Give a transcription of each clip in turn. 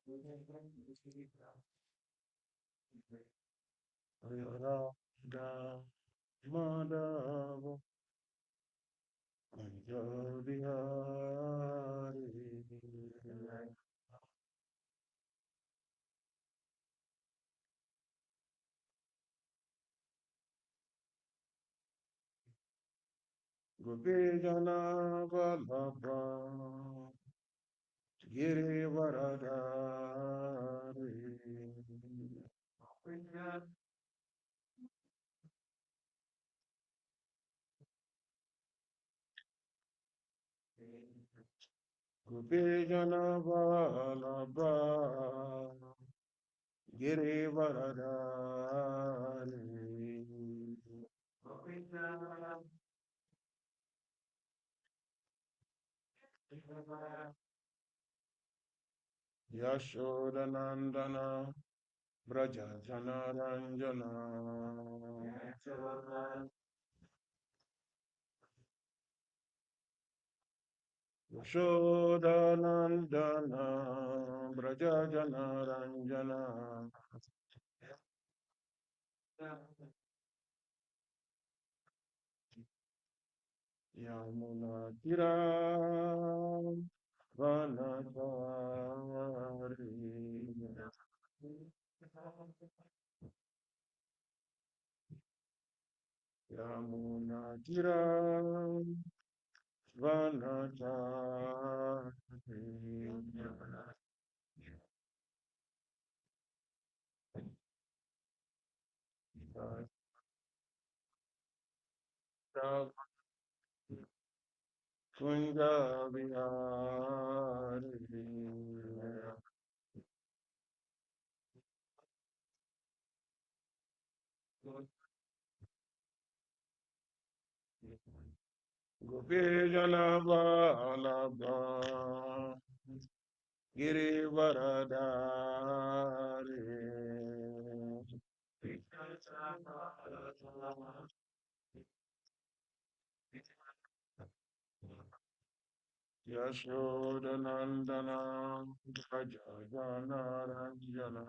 Radha Madhava Bihari Gopijana Vallabha Girivaradari Gopijana Vallabha Girivaradari Yashodanandana Braja Janaranjana Yashodanandana Braja Janaranjana Yamuna Tira Vanachari Yamuna Tira Vanachari Kunja Vihari Gopijana Vallabha Girivaradari Yashodanandana Gajanarajana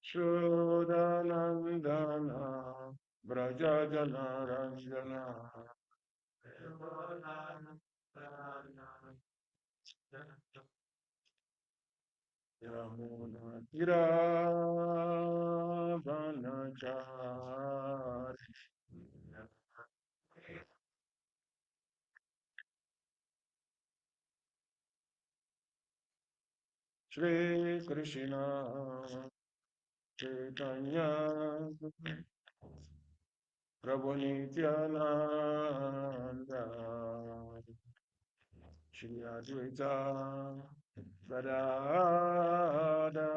Shodanandana Brajajanarajana Yamuna Tiravanachari Shri Krishna Chaitanya Prabhu Nityananda Shri Advaita Gadada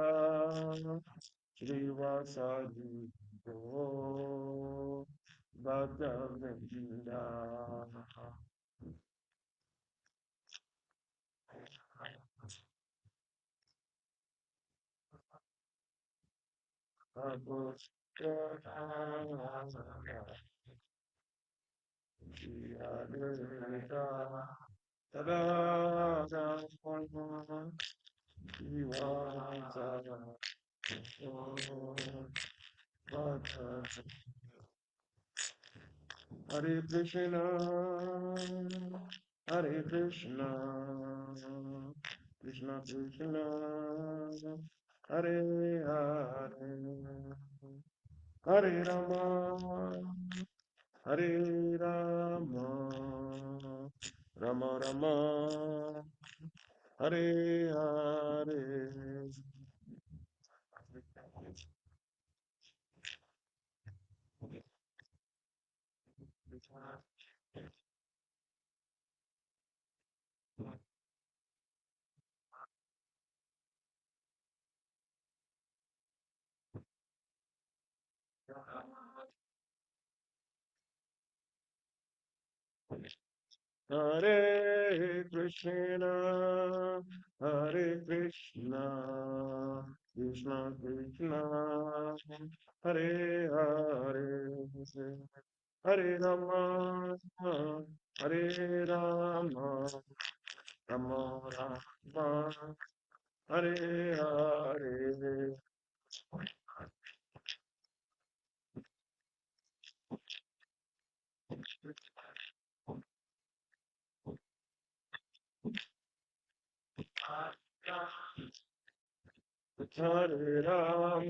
Shri Vasadi Go Bhagavatam Shri Advaita Gadada Shri Vasadi Hare Krishna, Hare Krishna, Krishna Krishna, Hare Hare, Hare Rama, Hare Rama, Rama Rama, Hare Hare. Hare Krishna, Hare Krishna, Krishna Krishna, Hare Hare, Hare Rama, Hare Rama, Rama Rama, Hare Hare. Hare Rama,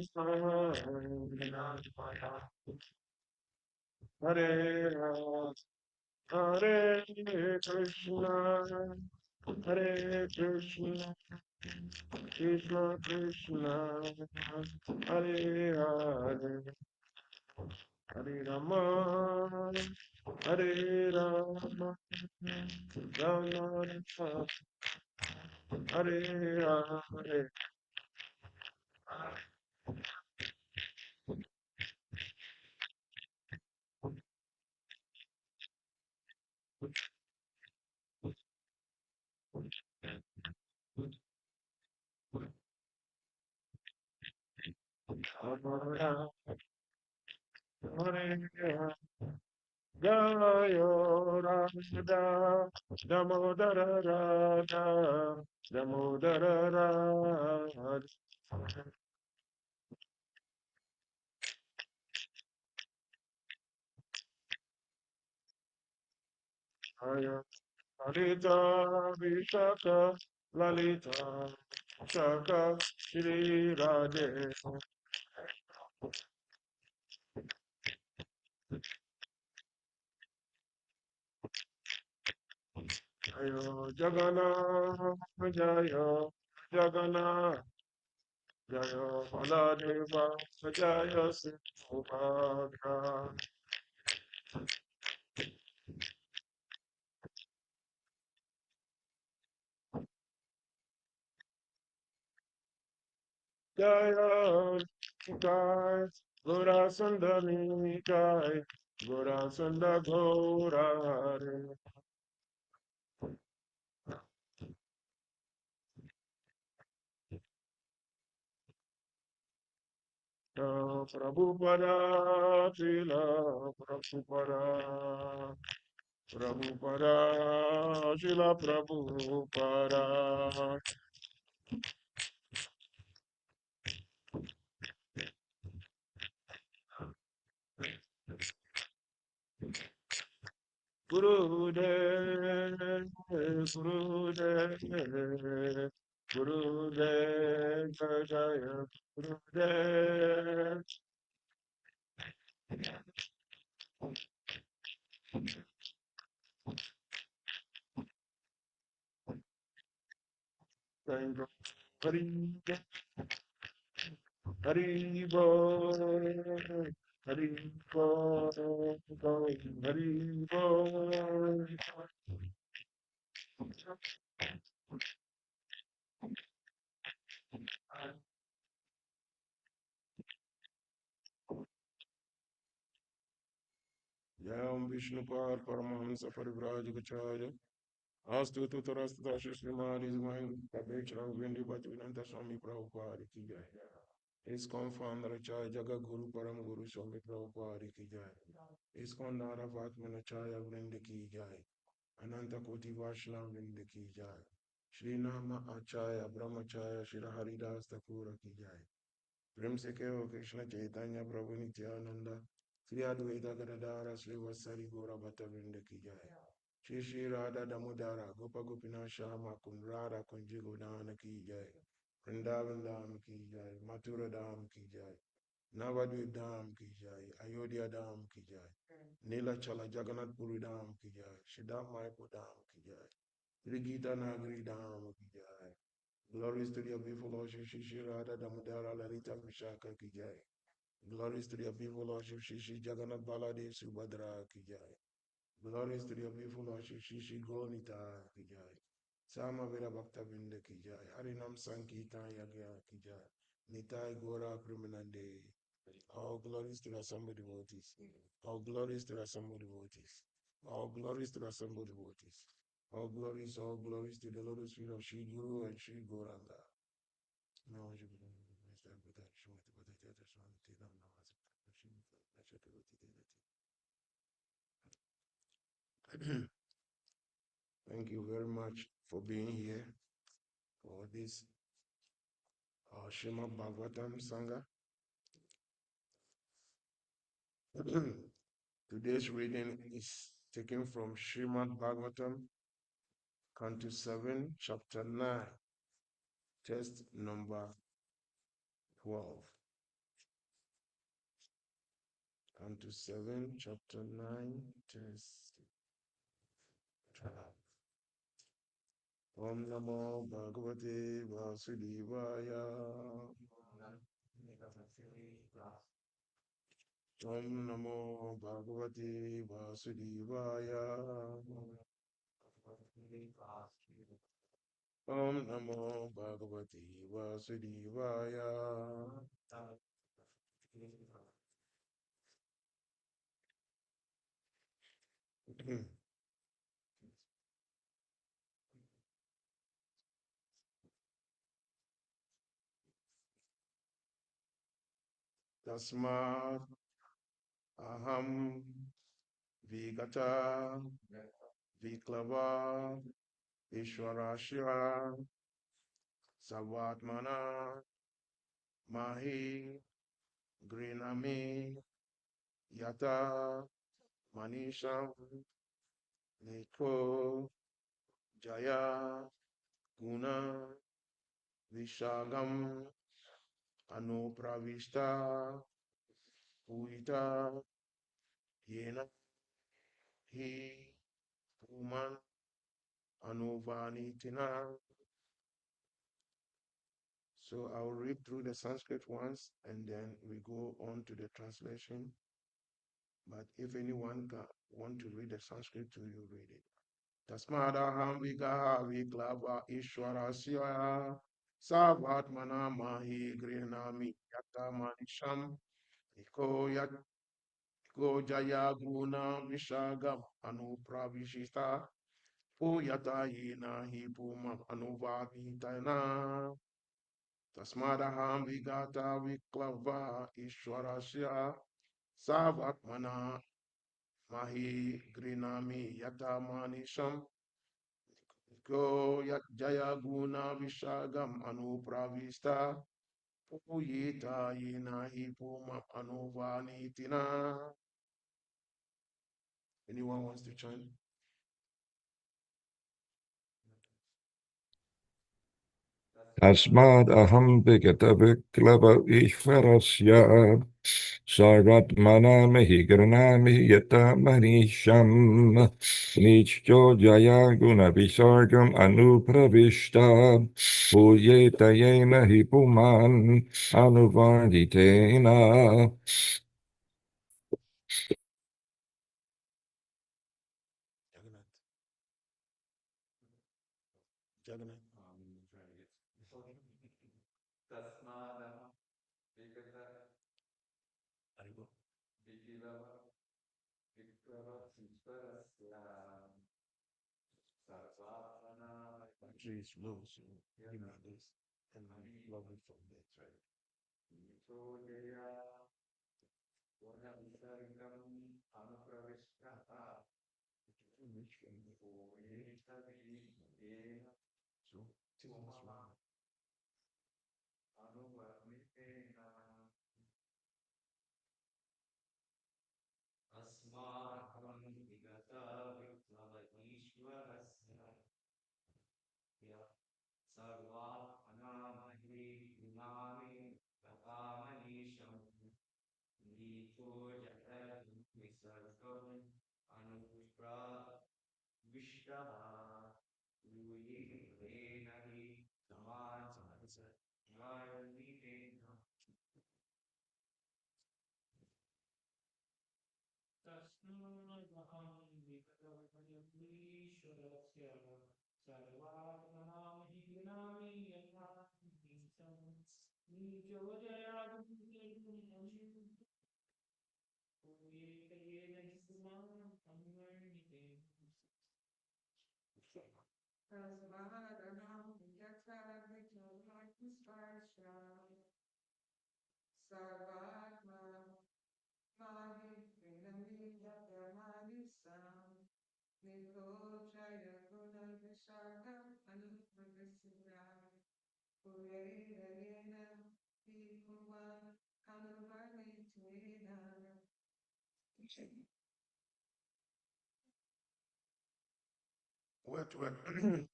Hare Rama, Hare Krishna, Hare Krishna, Krishna Krishna, Hare Hare, Hare Rama, Hare Rama, Rama Rama, Hare Hare, Rama Hare Hare, Gayo Radha, Damodara Radha, Damodara Radha, Jaya Lalita Vishaka, Lalita Shaka, Shri Radhe, Jaya Jagana, Jaya Jagana, Jaya Baladeva, Jaya Subhadra, Jaya Jai, Gura Sundari Jai, Gura Sunda Gora Hare, Prabhupada, Srila Prabhupada, Prabhupada, Srila Prabhupada, Gurudev, Gurudev, Gurudev, Jaya Jaya Gurudev. Thank you. Hari, Hari Bol, Hari Bol, Hari Bol. Jai Om Vishnu Par Paramahamsa Parivrajagacharya. Astu Tutarastu Dashi Srimad is my Kabechara Vindi Bhaktivedanta Swami Prabhupada ki jai. ISKCON founder Acharya Jagat Guru Param Guru Swami Prabhupada ki jai. ISKCON Nara Vatmana Acharya Vrinda ki jai. Ananta Koti Vaishnava Vrinda ki jai. Shri Nama Acharya Brahmacharya Shri Haridas Thakura ki jai. प्रेम से कहो कृष्ण चैतन्य प्रभु नित्यानंद श्री अद्वैत गदाधर श्री वत्सरी गौर भट्ट वृंद की जय श्री श्री राधा दामोदर गोप गोपीनाथ श्याम कुंद राधा कुंज गोदान की जय वृंदावन धाम की जय मथुरा धाम की जय नवद्वीप धाम की जय अयोध्या धाम की जय नीलाचल जगन्नाथपुरी धाम की जय सिद्धार्थ मायपुर धाम की जय श्री गीता नागरी धाम की जय Glories to the beautiful Lord Shri Shri Radha Damodara Lalita Vishaka ki jai. Glories to the beautiful Lord Shri Shri Jagannath Baladev Subhadra ki jai. Glories to the beautiful Lord Shri Shri Gonita ki jai. Sama Vira Bhakta Vinda ki jai. Harinam Sankirtan Yagya ki jai. Nitai Gora Kriminande. All glories to the assembled devotees. All glories to the assembled devotees. All glories to the assembled devotees. All glories to the Lotus feet of Shri Guru and Shri Goranga. No, Thank you very much for being here for this Srimad Bhagavatam Sangha. Today's reading is taken from Srimad Bhagavatam, Canto 7, Chapter 9, text number 12. Canto 7, Chapter 9, text 12. Om Namo Bhagavate Vasudevaya. Om Namo Bhagavate Vasudevaya. Om Namo Bhagavate Vasudevaya. Tasmat Aham Vigata Viklava Ishwarashya Savatmana Mahi Grinami Yata Manisham Niko Jaya Guna Vishagam Anupravishta Puita Yena Hi Puman Anuvanitina. So I'll read through the Sanskrit once and then we go on to the translation. But if anyone want to read the Sanskrit too, you read it. Tasmadaham vigaha viklava ishwarasya savatmana mahi grinami yata manisham iko yat iko jaya guna vishagam anupravishita uyata yena hi pumam anuvaditana. Tasmadaham vigata viklava ishwarasya savatmana mahi grinami yata manisham go yat jaya guna vishagam anupravista uyita yena hipuma anuvanitina. Anyone wants to chant? Tasmad aham vigata viklava ishvarasya sarvatmana mahigranami yata manisham nichyo jaya guna visargam anupravishta puyeta yena hipuman anuvarditena. Jagannath. Jagannath. Aribo. Battery is low, so give me this and I'll plug it from there, right? Which one? So, till this one.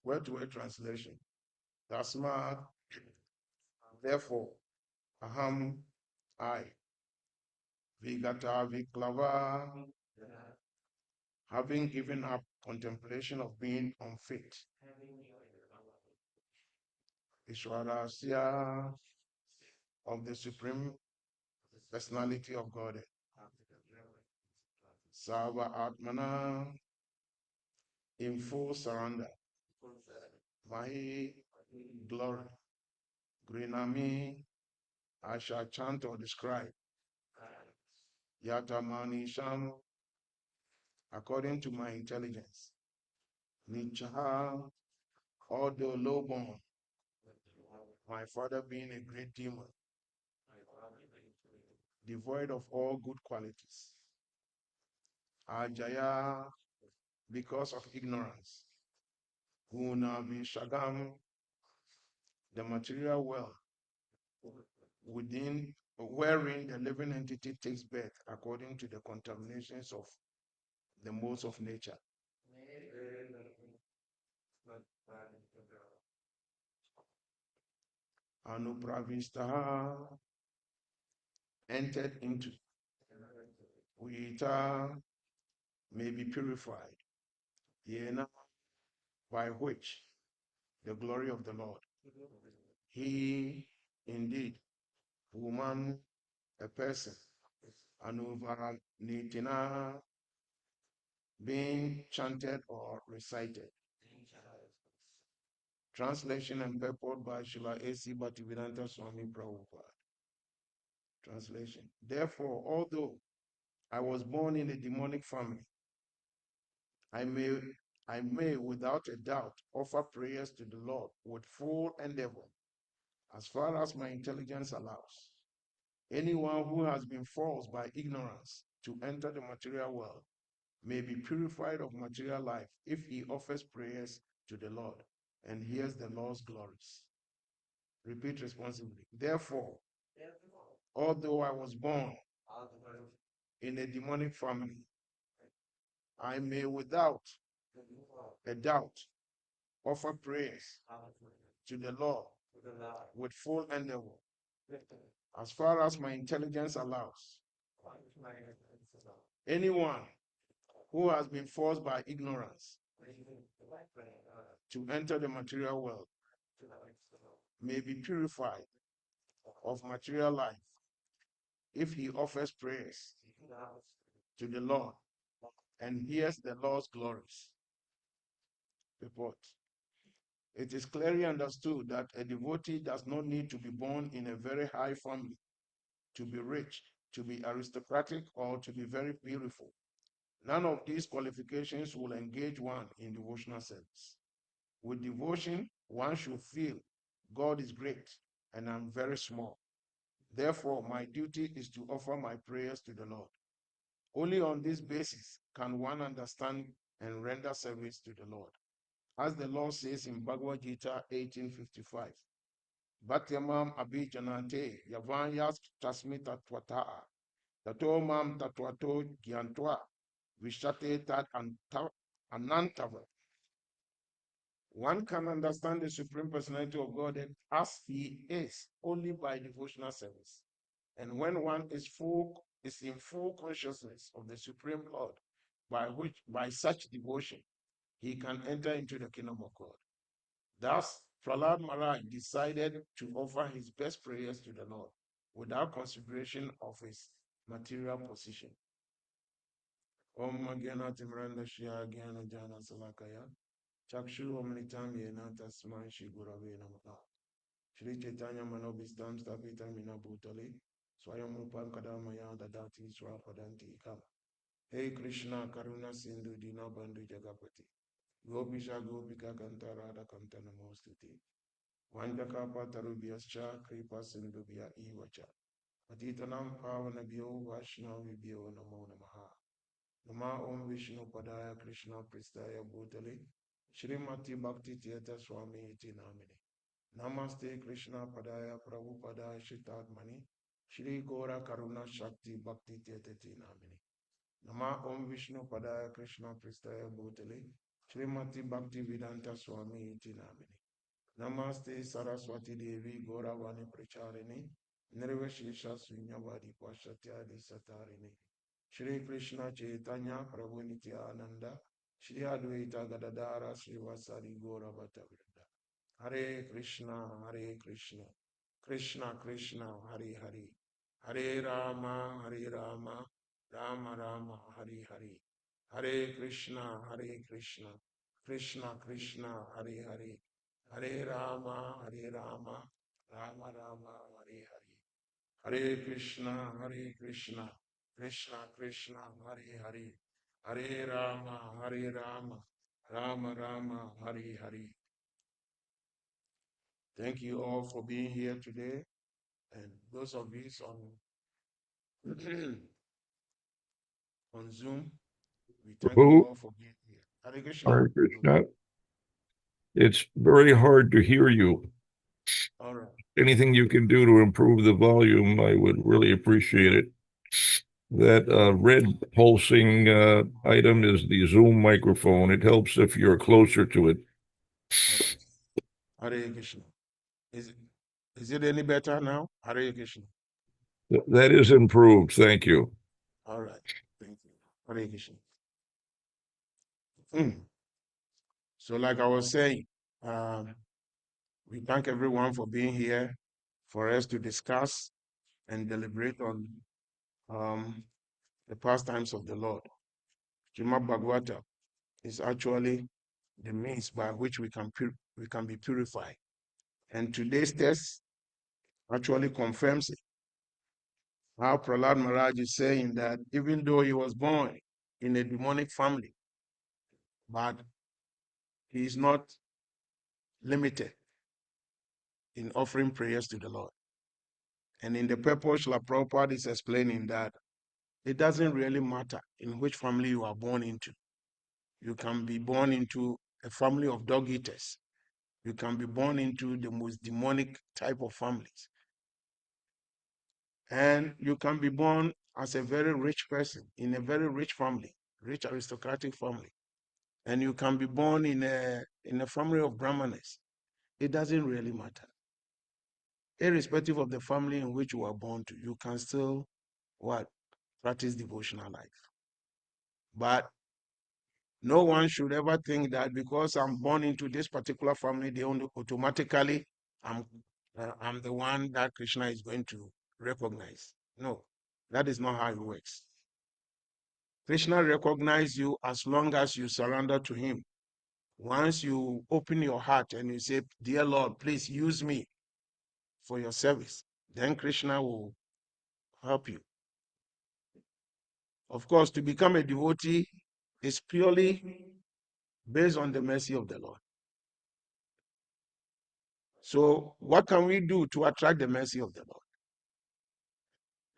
Word to word translation. Tasma, therefore, aham, I, vigata viklava, having given up contemplation of being unfit, Ishwarasya, of the Supreme Personality of God, Sarva Atmana, in full surrender, Mahi, glory, Grinami, I shall chant or describe, Yatamani Sham, according to my intelligence, Nichaha, although lowborn, my father being a great demon, devoid of all good qualities, Ajaya, because of ignorance, Hunavi Shagam, the material world, within wherein the living entity takes birth according to the contaminations of the modes of nature. Anupravista entered into, Gita may be purified, Yena, by which the glory of the Lord. He indeed, woman, a person, Anuvanitina, being chanted or recited. Translation and purport by Srila A.C. Bhaktivedanta Swami Prabhupada. Translation. Therefore, although I was born in a demonic family, I may without a doubt offer prayers to the Lord with full endeavor, as far as my intelligence allows. Anyone who has been forced by ignorance to enter the material world may be purified of material life if he offers prayers to the Lord and hears the Lord's glories. Repeat responsibly. Therefore, although I was born in a demonic family, I may without a doubt offer prayers to the Lord with full endeavor, as far as my intelligence allows. Anyone who has been forced by ignorance to enter the material world may be purified of material life if he offers prayers to the Lord and hears the Lord's glories. Report. It is clearly understood that a devotee does not need to be born in a very high family, to be rich, to be aristocratic, or to be very beautiful. None of these qualifications will engage one in devotional service. With devotion, one should feel God is great and I'm very small. Therefore, my duty is to offer my prayers to the Lord. Only on this basis can one understand and render service to the Lord. As the Lord says in Bhagavad Gita 18:55, Bhatyamam abhijanante yavanyas tasmita twata tato mam tatwato gyantwa vishate tat anantava. One can understand the Supreme Personality of God as He is only by devotional service. And when one is in full consciousness of the Supreme Lord, by such devotion, he can enter into the kingdom of God. Thus, Prahlad Maharaj decided to offer his best prayers to the Lord without consideration of his material position. Om Gyana Timranda Shya Gyana Jana Salakaya Chakshu Omnitam Yena Tasman Shri Gurave Namaha Shri Chaitanya Manobistam Stapita Mina Bhutali Swayam Rupam Kadamaya Dadati Swapadanti Kam. Hey Krishna Karuna Sindhu Dina Bandhu Jagapati Gopisha Gopika Kanta Radha Kanta Namostuti Vanjakapa Tarubhyascha Kripa Sindhubhya Ivacha Patitanam Pavanabhyo Vaishnavibhyo Namo Namaha Nama Om Vishnu Padaya Krishna Pristaya Bhutale Shrimati Bhakti Tirtha Swami Iti Namini. Namaste Krishna Padaya Prabhupada Shitatmani Shri Gora Karuna Shakti Bhakti Tirtha Namini. Nama Om Vishnu Padaya Krishna Pristaya Bhutale Shrimati Bhakti Vedanta Swami Iti Namini. Namaste Saraswati Devi Goravani Pracharini Nirvashesha Sunyavadi Pashatyadi Satarini Shri Krishna Chaitanya Prabhu Nityananda Shri Advaita Gadadara Srivasadi Gauravata Vrinda Hare Krishna Hare Krishna Krishna Krishna Hare Hare Hare Rama Hare Rama Rama Rama Hare Hare Hare Krishna Hare Krishna Krishna Krishna Hare Hare Hare Rama Hare Rama Rama Rama Hare Hare Hare Krishna Hare Krishna Krishna Krishna Hare Hare Hare Rama Hare Rama Rama Rama Hare Hare. Thank you all for being here today, and those of you on on Zoom, we thank you Who? all for being here. Hare Krishna. Hare Krishna. It's very hard to hear you. All right. Anything you can do to improve the volume, I would really appreciate it. That red pulsing item is the Zoom microphone. It helps if you're closer to it. All right. Hare Krishna. Is it, is it any better now? Hare Krishna. That is improved. Thank you. All right. Thank you. Hare Krishna. Hmm. So, like I was saying, um, we thank everyone for being here for us to discuss and deliberate on um, the pastimes of the Lord. Srimad Bhagavatam is actually the means by which we can be purified. And today's test actually confirms it. How Prahlad Maharaj is saying that even though he was born in a demonic family, but he is not limited in offering prayers to the Lord. And in the purpose, Srila Prabhupada is explaining that it doesn't really matter in which family you are born into. You can be born into a family of dog eaters. You can be born into the most demonic type of families. And you can be born as a very rich person in a very rich family, rich aristocratic family. And you can be born in a family of Brahmanes. It doesn't really matter. Irrespective of the family in which you are born to, you can still what? Practice devotional life. But no one should ever think that because I'm born into this particular family, they automatically I'm I'm the one that Krishna is going to recognize. No, that is not how it works. Krishna recognizes you as long as you surrender to him. Once you open your heart and you say, "Dear Lord, please use me for your service," then Krishna will help you. Of course, to become a devotee is purely based on the mercy of the Lord. So, what can we do to attract the mercy of the Lord?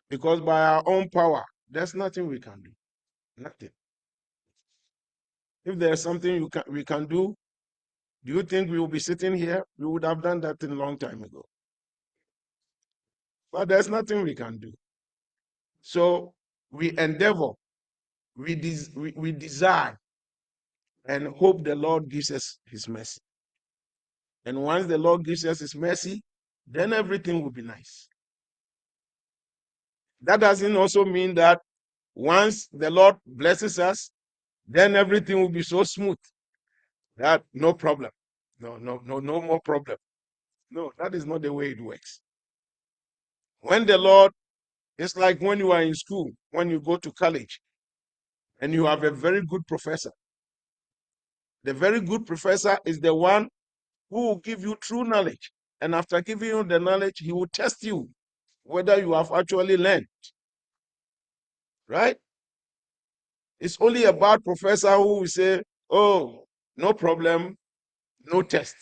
Because by our own power, there's nothing we can do. Nothing. If there's something we can do you think we will be sitting here? We would have done that a long time ago. But there's nothing we can do. So we endeavor, we desire, and hope the Lord gives us his mercy. And once the Lord gives us his mercy, then everything will be nice. That doesn't also mean that once the Lord blesses us, then everything will be so smooth that no problem. No more problem. No, that is not the way it works. When the Lord, it's like when you are in school, when you go to college, and you have a very good professor. The very good professor is the one who will give you true knowledge. And after giving you the knowledge, he will test you whether you have actually learned. Right? It's only a bad professor who will say, "Oh, no problem, no test."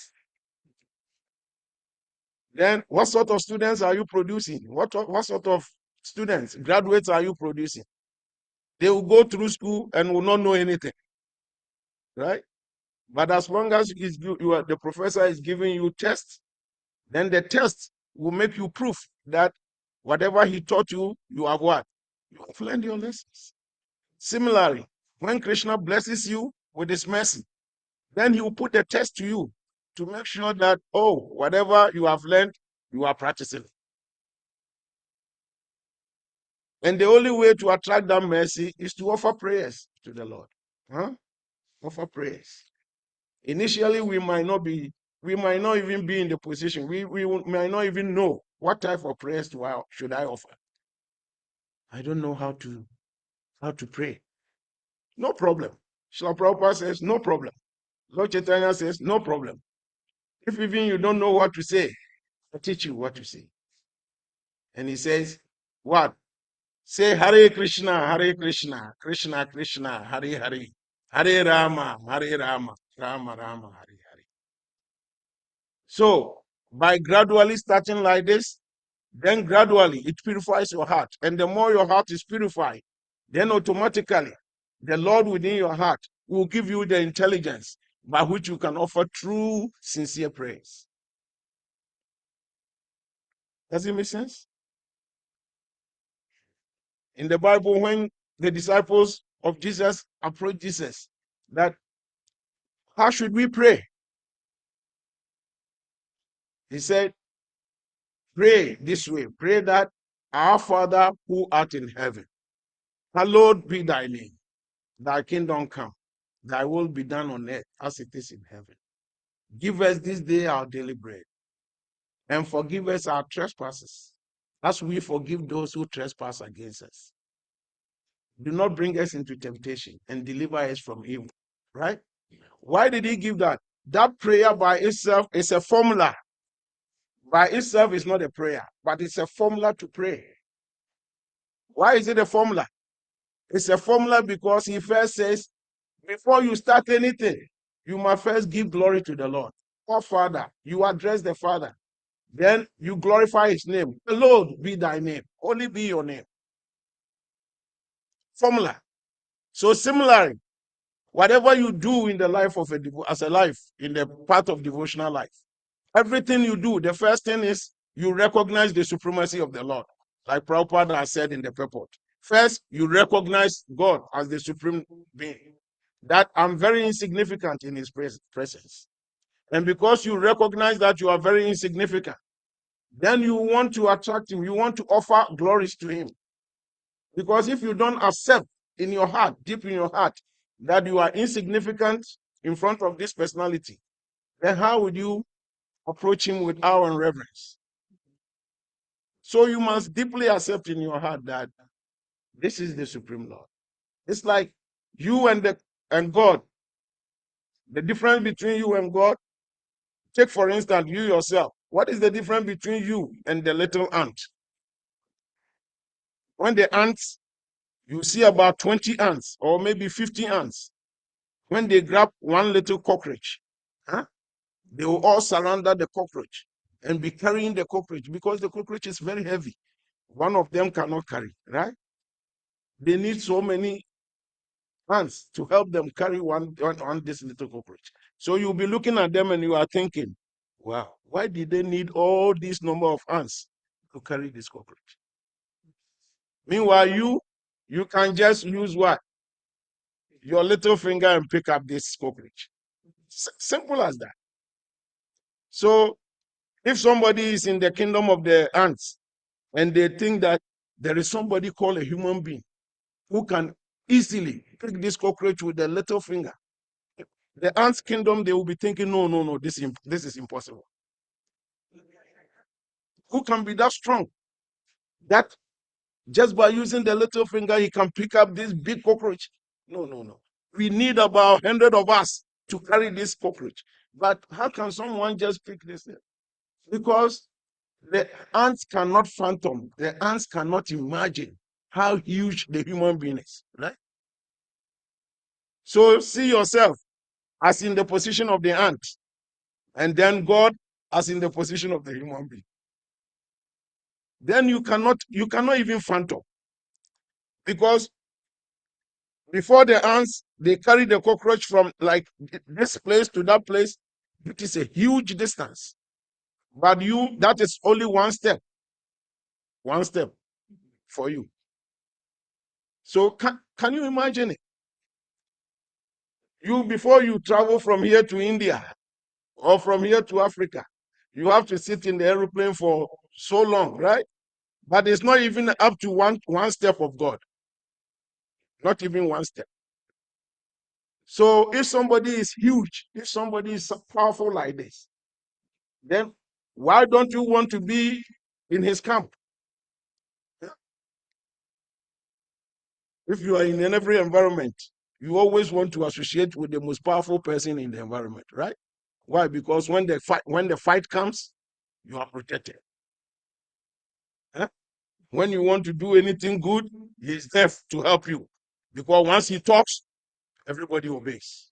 Then what sort of students are you producing? What sort of students, graduates are you producing? They will go through school and will not know anything, right? But as long as the professor is giving you tests, then the test will make you proof that whatever he taught you, you have what? You have learned your lessons. Similarly, when Krishna blesses you with his mercy, then he will put the test to you to make sure that, oh, whatever you have learned, you are practicing. And the only way to attract that mercy is to offer prayers to the Lord. Huh? Offer prayers. Initially, we might not even be in the position. We might not even know what type of prayers should I offer. I don't know how to pray. No problem. Srila Prabhupada says, no problem. Lord Chaitanya says, no problem. If even you don't know what to say, I'll teach you what to say. And he says, what? Say Hare Krishna, Krishna Krishna, Hare Hare, Hare Rama, Rama Rama, Hare Hare. So, by gradually starting like this, then gradually it purifies your heart. And the more your heart is purified, then automatically the Lord within your heart will give you the intelligence by which you can offer true, sincere prayers. Does it make sense? In the Bible, when the disciples of Jesus approached Jesus, that how should we pray? He said, pray this way. Pray that our Father who art in heaven, hallowed be thy name. Thy kingdom come. Thy will be done on earth as it is in heaven. Give us this day our daily bread, and forgive us our trespasses, as we forgive those who trespass against us. Do not bring us into temptation, and deliver us from evil. Right? Why did he give that? That prayer by itself is a formula. By itself is not a prayer, but it's a formula to pray. Why is it a formula? It's a formula because he first says, before you start anything, you must first give glory to the Lord. Oh, Father, you address the Father. Then you glorify his name. The Lord be thy name. Only be your name. Formula. So similarly, whatever you do in the life of as a life, in the part of devotional life, everything you do, the first thing is you recognize the supremacy of the Lord. Like Prabhupada has said in the purport. First, you recognize God as the supreme being. That I'm very insignificant in his presence. And because you recognize that you are very insignificant, then you want to attract him. You want to offer glories to him. Because if you don't accept in your heart, deep in your heart, that you are insignificant in front of this personality, then how would you approach him with awe and reverence? So you must deeply accept in your heart that this is the Supreme Lord. It's like you and God. The difference between you and God, take for instance, you yourself. What is the difference between you and the little ant? When the ants, you see about 20 ants or maybe 50 ants. When they grab one little cockroach, they will all surround the cockroach and be carrying the cockroach because the cockroach is very heavy. One of them cannot carry, right? They need so many ants to help them carry one this little cockroach. So you'll be looking at them and you are thinking, wow, why did they need all this number of ants to carry this cockroach? Meanwhile, you can just use what? Your little finger and pick up this cockroach. Simple as that. So if somebody is in the kingdom of the ants and they think that there is somebody called a human being who can easily pick this cockroach with a little finger, the ants kingdom, they will be thinking, no, this is impossible. Who can be that strong that just by using the little finger he can pick up this big cockroach? No. We need about 100 of us to carry this cockroach. But how can someone just pick this? Because the ants cannot fathom, the ants cannot imagine how huge the human being is, right? So see yourself as in the position of the ant, and then God as in the position of the human being. Then you cannot even fathom, because Before the ants, they carry the cockroach from like this place to that place. It is a huge distance. But that is only one step for you. So can you imagine it? Before you travel from here to India or from here to Africa, you have to sit in the aeroplane for so long, right? But it's not even up to one step of God. Not even one step. So if somebody is huge, if somebody is powerful like this, then why don't you want to be in his camp? If you are in every environment, you always want to associate with the most powerful person in the environment, right? Why? Because when the fight comes, you are protected. Huh? When you want to do anything good, he is there to help you. Because once he talks, everybody obeys.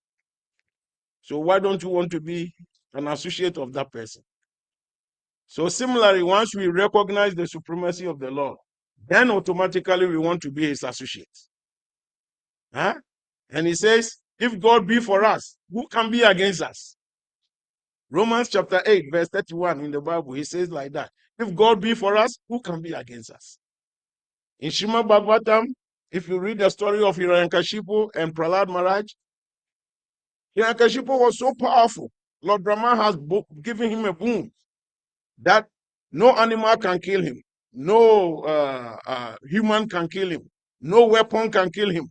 So why don't you want to be an associate of that person? So similarly, once we recognize the supremacy of the Lord, then automatically we want to be his associates. Huh? And he says, if God be for us, who can be against us? Romans chapter 8, verse 31 in the Bible, he says like that. If God be for us, who can be against us? In Srimad Bhagavatam, if you read the story of Hiranyakashipu and Prahlad Maharaj, Hiranyakashipu was so powerful. Lord Brahma has given him a boon that no animal can kill him, no human can kill him, no weapon can kill him.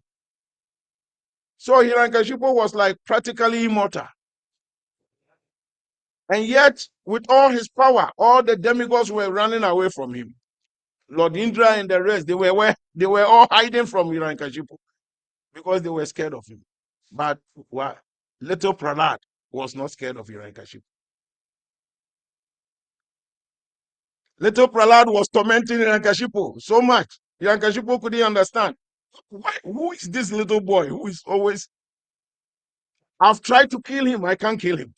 So Hiranyakashipu was like practically immortal. And yet, with all his power, all the demigods were running away from him. Lord Indra and the rest, they were all hiding from Hiranyakashipu because they were scared of him. But what? Little Prahlad was not scared of Hiranyakashipu. Little Prahlad was tormenting Hiranyakashipu so much. Hiranyakashipu couldn't understand. Who is this little boy who is always... I've tried to kill him. I can't kill him.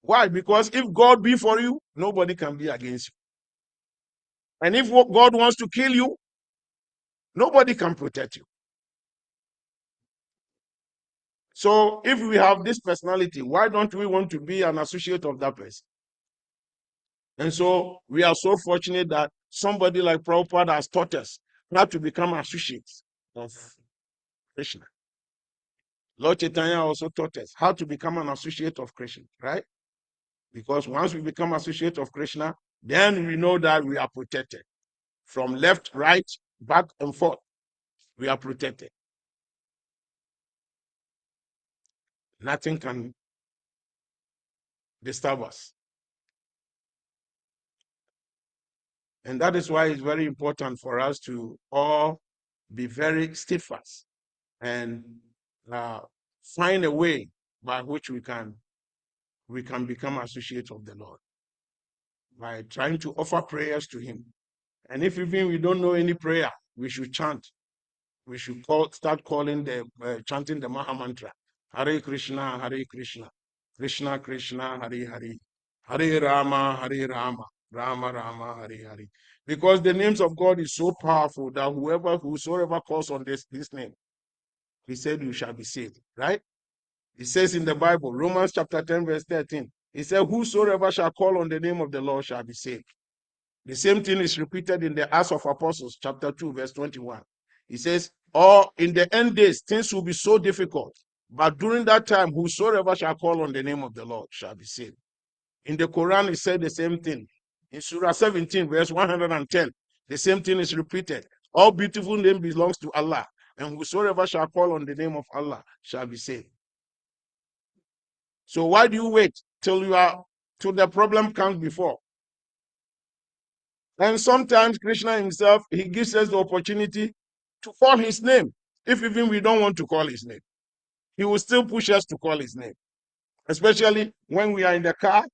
Why? Because if God be for you, nobody can be against you. And if God wants to kill you, nobody can protect you. So if we have this personality, why don't we want to be an associate of that person? And so we are so fortunate that somebody like Prabhupada has taught us how to become associates of Krishna. Lord Chaitanya also taught us how to become an associate of Krishna, right? Because once we become associate of Krishna, then we know that we are protected. From left, right, back, and forth, we are protected. Nothing can disturb us. And that is why it's very important for us to all be very steadfast and find a way by which we can become associates of the Lord by trying to offer prayers to him. And if even we don't know any prayer, we should chant. We should start calling chanting the Maha Mantra. Hare Krishna, Hare Krishna, Krishna Krishna, Hare Hare, Hare Rama, Hare Rama, Rama Rama, Hare Hare. Because the names of God is so powerful that whosoever calls on this name, he said you shall be saved, right? It says in the Bible, Romans chapter 10, verse 13, it said, whosoever shall call on the name of the Lord shall be saved. The same thing is repeated in the Acts of Apostles, chapter 2, verse 21. It says, in the end days, things will be so difficult. But during that time, whosoever shall call on the name of the Lord shall be saved. In the Quran, it said the same thing. In Surah 17, verse 110, the same thing is repeated. All beautiful name belongs to Allah, and whosoever shall call on the name of Allah shall be saved. So why do you wait till the problem comes before? And sometimes Krishna himself, he gives us the opportunity to call his name. If even we don't want to call his name, he will still push us to call his name. Especially when we are in the car,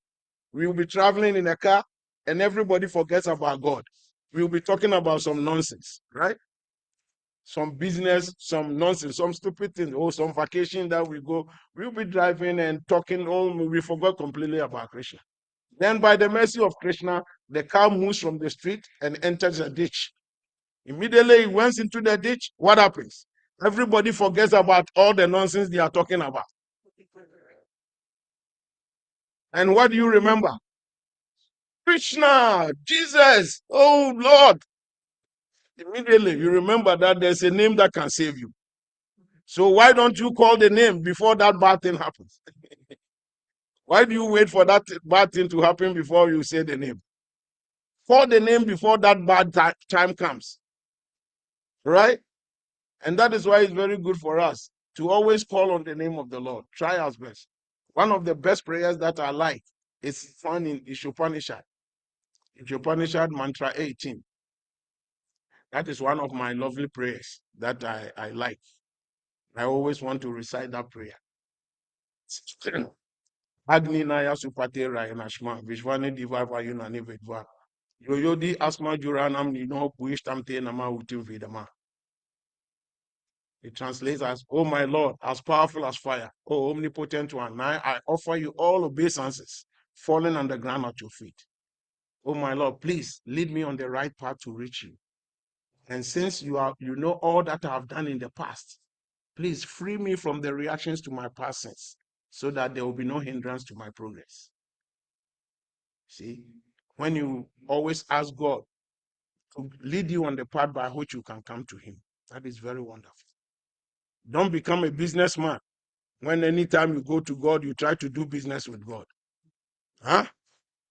we will be traveling in a car and everybody forgets about God. We will be talking about some nonsense, right? Some business, some nonsense, some stupid thing, or some vacation that we go. We'll be driving and talking, we forgot completely about Krishna. Then by the mercy of Krishna, the car moves from the street and enters a ditch. Immediately it went into the ditch. What happens? Everybody forgets about all the nonsense they are talking about. And what do you remember? Krishna, Jesus, oh Lord. Immediately you remember that there's a name that can save you. So why don't you call the name before that bad thing happens? Why do you wait for that bad thing to happen before you say the name? Call the name before that bad time comes. Right? And that is why it's very good for us to always call on the name of the Lord. Try our best. One of the best prayers that I like is found in Ishopanishad. Ishopanishad Mantra 18. That is one of my lovely prayers that I like. I always want to recite that prayer. Agni Naya Supatera Yanashma, Vishwani Divava Yunani Vedva. Yoyodi Asma Juranam Nino Puishtamte Nama Utim Vedama. It translates as, "Oh my Lord, as powerful as fire, oh omnipotent one, now I offer you all obeisances, falling on the ground at your feet. Oh my Lord, please lead me on the right path to reach you. And since you know all that I have done in the past, please free me from the reactions to my past sins, so that there will be no hindrance to my progress." See, when you always ask God to lead you on the path by which you can come to Him, that is very wonderful. Don't become a businessman when anytime you go to God, you try to do business with God. Huh?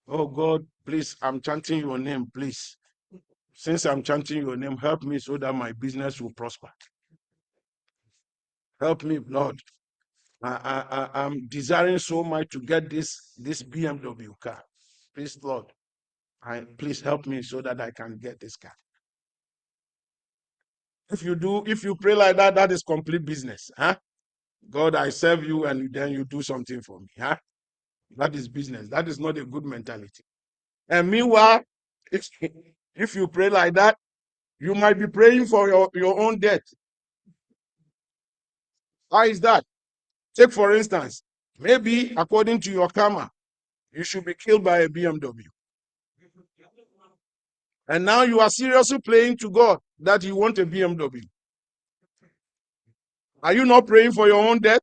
Oh God, please, I'm chanting your name, please. Since I'm chanting your name, help me so that my business will prosper. Help me, Lord. I'm desiring so much to get this BMW car. Please, Lord, please help me so that I can get this car. If you pray like that, that is complete business. Huh? God, I serve you, and then you do something for me. Huh? That is business. That is not a good mentality. And meanwhile, if you pray like that, you might be praying for your own death. How is that? Take, for instance, maybe according to your karma, you should be killed by a BMW. And now you are seriously praying to God that you want a BMW. Are you not praying for your own death?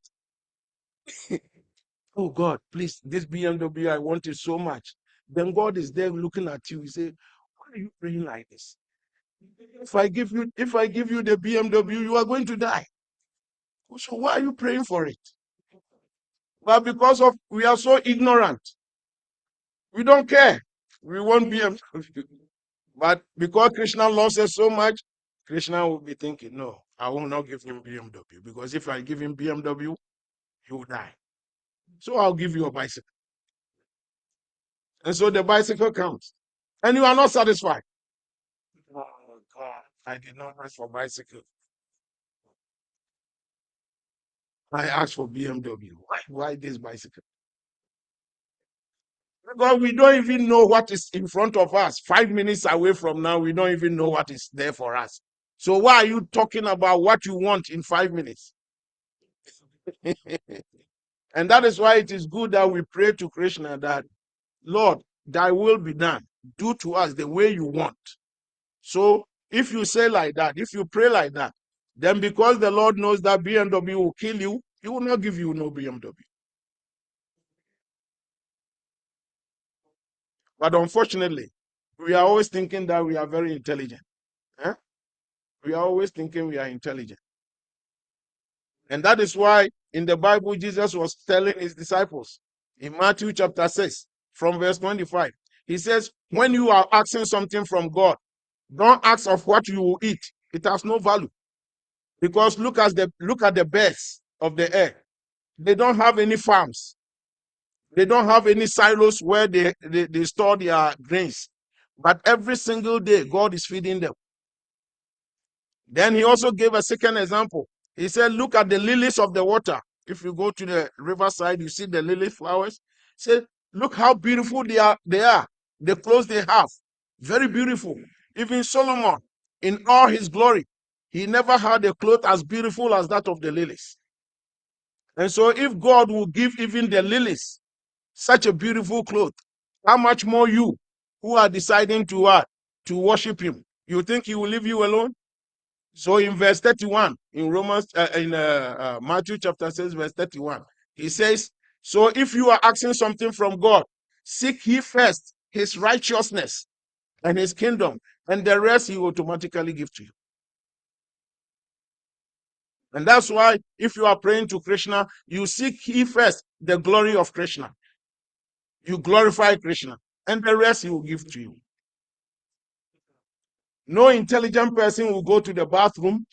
Oh God, please, this BMW, I want it so much. Then God is there looking at you. He say, why are you praying like this? If I give you the BMW, you are going to die. So why are you praying for it? But because we are so ignorant, we don't care. We want BMW. But because Krishna loves us so much, Krishna will be thinking, no, I will not give him BMW, because if I give him BMW, he will die. So I'll give you a bicycle. And so the bicycle comes. And you are not satisfied. Oh God, I did not ask for bicycle. I asked for BMW. Why this bicycle? Because we don't even know what is in front of us. 5 minutes away from now, we don't even know what is there for us. So why are you talking about what you want in 5 minutes? And that is why it is good that we pray to Krishna that, Lord, thy will be done. Do to us the way you want. So if you say like that, if you pray like that, then because the Lord knows that BMW will kill you, he will not give you no BMW. But unfortunately, we are always thinking that we are very intelligent. Huh? We are always thinking we are intelligent. And that is why in the Bible, Jesus was telling his disciples in Matthew chapter 6, from verse 25, he says, when you are asking something from God, don't ask of what you will eat. It has no value. Because look at the birds of the air. They don't have any farms. They don't have any silos where they store their grains. But every single day, God is feeding them. Then he also gave a second example. He said, look at the lilies of the water. If you go to the riverside, you see the lily flowers. He said, look how beautiful they are. The clothes they have. Very beautiful. Even Solomon, in all his glory, he never had a cloth as beautiful as that of the lilies. And so if God will give even the lilies such a beautiful cloth, how much more you who are deciding to worship him? You think he will leave you alone? So in verse 31, in Matthew chapter 6, verse 31, he says, so if you are asking something from God, seek ye first his righteousness and his kingdom, and the rest he will automatically give to you. And that's why if you are praying to Krishna, you seek ye first the glory of Krishna. You glorify Krishna, and the rest he will give to you. No intelligent person will go to the bathroom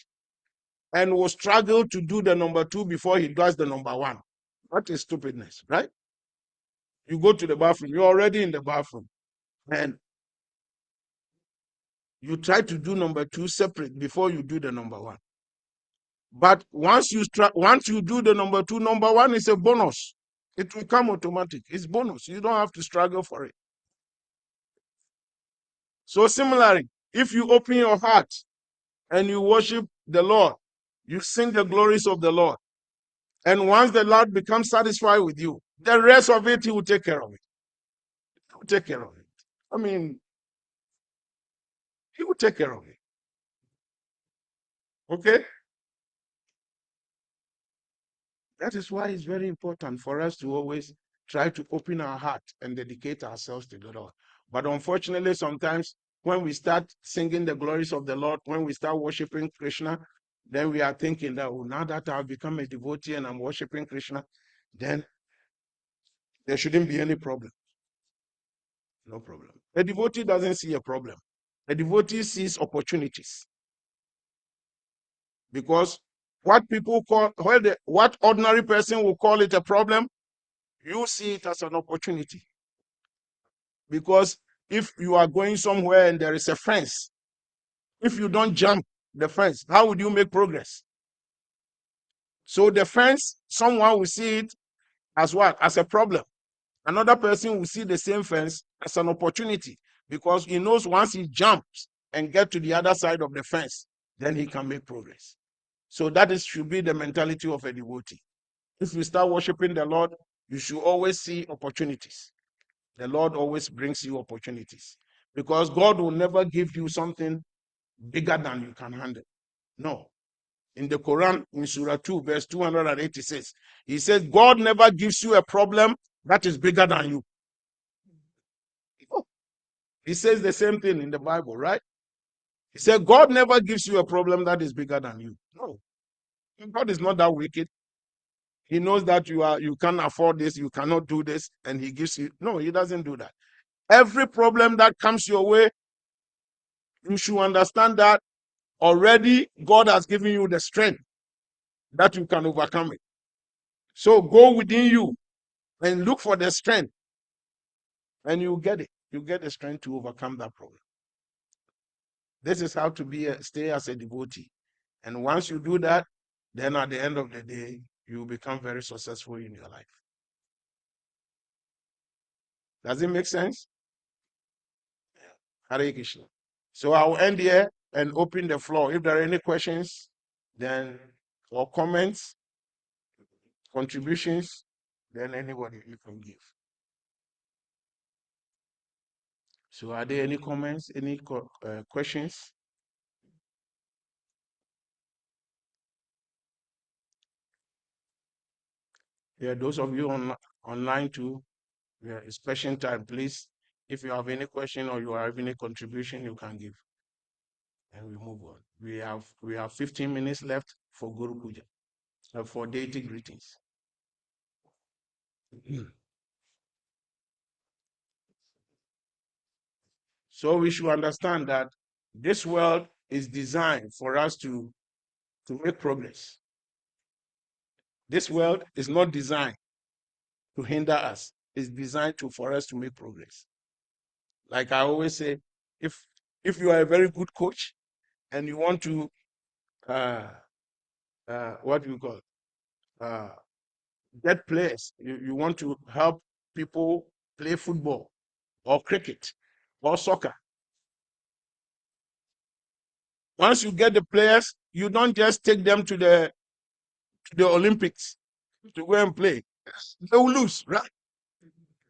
and will struggle to do the number 2 before he does the number 1. That is stupidness, right? You go to the bathroom, you're already in the bathroom, and you try to do number 2 separate before you do the number 1. But once you do the number 2, number 1 is a bonus. It will come automatic. It's bonus. You don't have to struggle for it. So similarly, if you open your heart and you worship the Lord, you sing the glories of the Lord. And once the Lord becomes satisfied with you, the rest of it, he will take care of it. He will take care of it. I mean, he will take care of it. Okay? That is why it's very important for us to always try to open our heart and dedicate ourselves to the Lord. But unfortunately, sometimes when we start singing the glories of the Lord, when we start worshiping Krishna, then we are thinking that, oh, now that I've become a devotee and I'm worshiping Krishna, then there shouldn't be any problem. No problem. A devotee doesn't see a problem. A devotee sees opportunities. Because what people call, what ordinary person will call it a problem, you see it as an opportunity. Because if you are going somewhere and there is a fence, if you don't jump the fence, how would you make progress? So the fence, someone will see it as what? As a problem. Another person will see the same fence as an opportunity, because he knows once he jumps and get to the other side of the fence, then he can make progress. So that should be the mentality of a devotee. If you start worshiping the Lord, you should always see opportunities. The Lord always brings you opportunities, because God will never give you something bigger than you can handle. No. In the Quran, in Surah 2, verse 286, he says, God never gives you a problem that is bigger than you. Oh, he says the same thing in the Bible, right? He said, God never gives you a problem that is bigger than you. No. God is not that wicked. He knows that you can't afford this, you cannot do this, and he gives you. No, he doesn't do that. Every problem that comes your way, you should understand that already God has given you the strength that you can overcome it. So go within you and look for the strength, and you get it. You get the strength to overcome that problem. This is how to stay as a devotee. And once you do that, then at the end of the day, you become very successful in your life. Does it make sense? Hare Krishna. So I will end here and open the floor. If there are any questions, then or comments, contributions, then anybody you can give. So are there any comments, any questions? Yeah, those of you online too, yeah, it's question time, please. If you have any question or you have any contribution, you can give. And we move on. We have 15 minutes left for Guru Puja, for deity greetings. So we should understand that this world is designed for us to make progress. This world is not designed to hinder us. It's designed for us to make progress. Like I always say, if you are a very good coach and you want to what do you call get players, you want to help people play football or cricket or soccer. Once you get the players, you don't just take them to the Olympics to go and play. They will lose, right?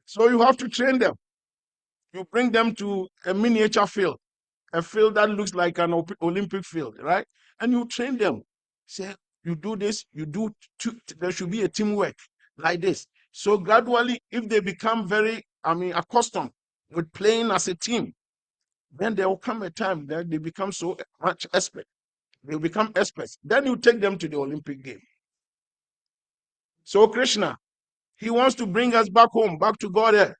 So you have to train them. You bring them to a miniature field a field that looks like an Olympic field, right? And you train them. Say, you do this, you do there should be a teamwork like this. So gradually, if they become very, accustomed with playing as a team, then there will come a time that they become so much expert. They will become experts. Then you take them to the Olympic game. So Krishna, he wants to bring us back home, back to God,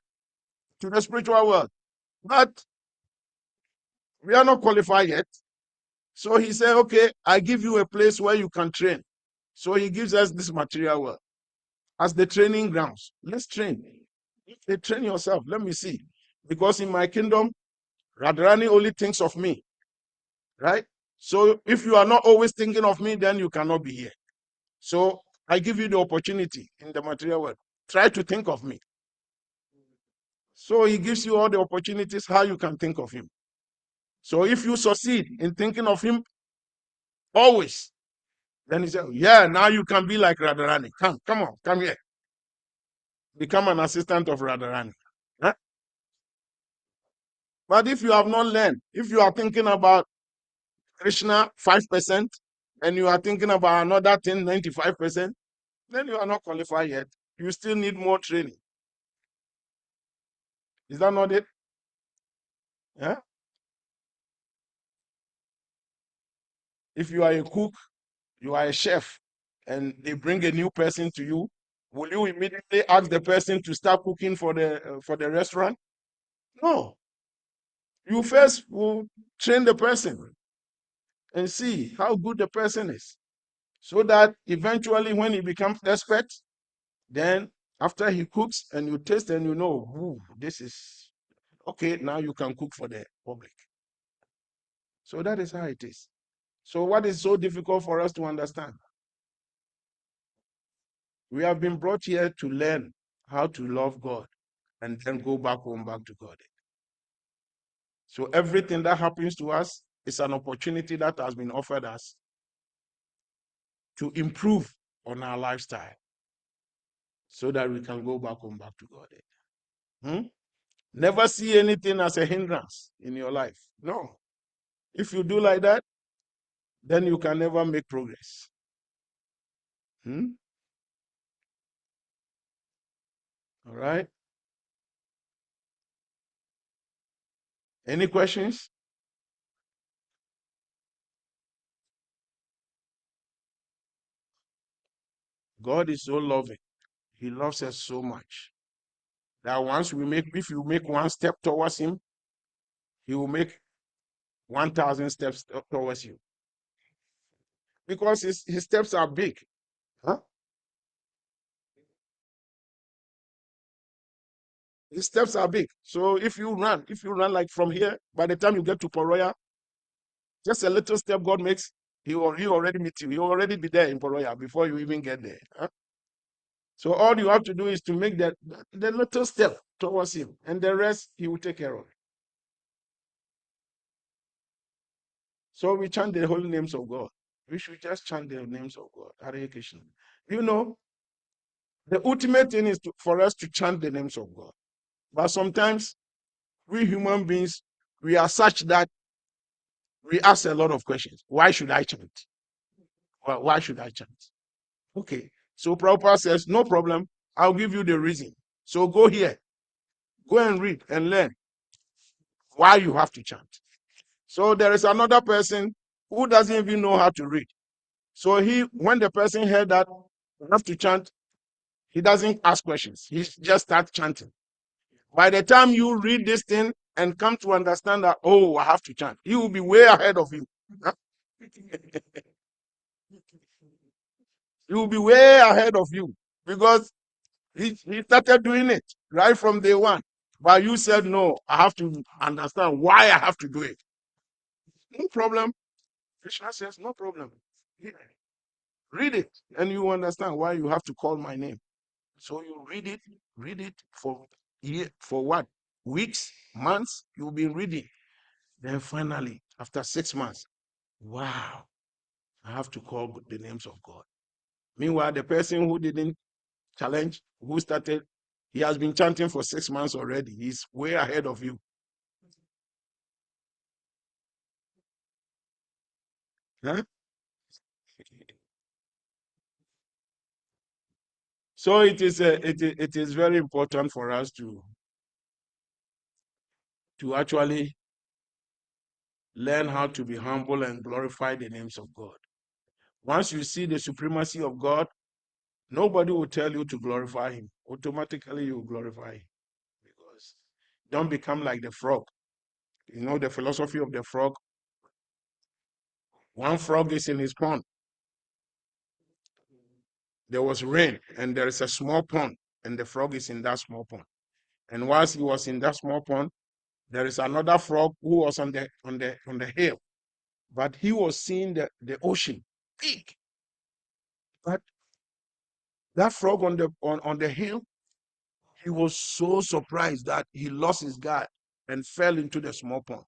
to the spiritual world. But we are not qualified yet. So he said, okay, I give you a place where you can train. So he gives us this material world as the training grounds. Let's train. Train yourself. Let me see. Because in my kingdom, Radharani only thinks of me, right? So if you are not always thinking of me, then you cannot be here. So I give you the opportunity in the material world. Try to think of me. So he gives you all the opportunities how you can think of him. So if you succeed in thinking of him always, then he said, yeah, now you can be like Radharani. Come on, come here. Become an assistant of Radharani. Huh? But if you have not learned, if you are thinking about Krishna 5%, and you are thinking about another 95%, then you are not qualified yet. You still need more training. Is that not it? Yeah? If you are a cook, you are a chef, and they bring a new person to you, will you immediately ask the person to start cooking for the restaurant? No. You first will train the person and see how good the person is, so that eventually when he becomes expert, then after he cooks and you taste and you know, ooh, this is okay, now you can cook for the public. So that is how it is. So what is so difficult for us to understand? We have been brought here to learn how to love God and then go back home, back to God. So everything that happens to us is an opportunity that has been offered us to improve on our lifestyle so that we can go back home, back to God. Hmm? Never see anything as a hindrance in your life. No. If you do like that, then you can never make progress. Hmm? All right. Any questions? God is so loving. He loves us so much that if you make one step towards him, he will make 1,000 steps towards you. Because his steps are big. Huh? His steps are big. So if you run like from here, by the time you get to Poroya, just a little step God makes, he already meet you. He will already be there in Poroya before you even get there. Huh? So all you have to do is to make the little step towards him, and the rest he will take care of. So we chant the holy names of God. We should just chant the names of God. Hare Krishna. You know, the ultimate thing is for us to chant the names of God. But sometimes we human beings, we are such that we ask a lot of questions. Why should I chant? Why should I chant? Okay. So Prabhupada says, no problem. I'll give you the reason. So go here. Go and read and learn why you have to chant. So there is another person who doesn't even know how to read. So when the person heard that you have to chant, he doesn't ask questions. He just starts chanting. By the time you read this thing and come to understand that, oh, I have to chant, he will be way ahead of you. He will be way ahead of you because he started doing it right from day one. But you said, no, I have to understand why I have to do it. No problem. Krishna says, no problem. Read it, and you understand why you have to call my name. So you read it for what? Weeks, months, you've been reading. Then finally, after 6 months, wow, I have to call the names of God. Meanwhile, the person who didn't challenge, who started, he has been chanting for 6 months already. He's way ahead of you. Huh? So it is very important for us to actually learn how to be humble and glorify the names of God. Once you see the supremacy of God, nobody will tell you to glorify him. Automatically you will glorify him. Because don't become like the frog. You know the philosophy of the frog? One frog is in his pond. There was rain and there is a small pond, and the frog is in that small pond. And whilst he was in that small pond, there is another frog who was on the hill, but he was seeing the ocean big. But that frog on the hill, he was so surprised that he lost his guard and fell into the small pond.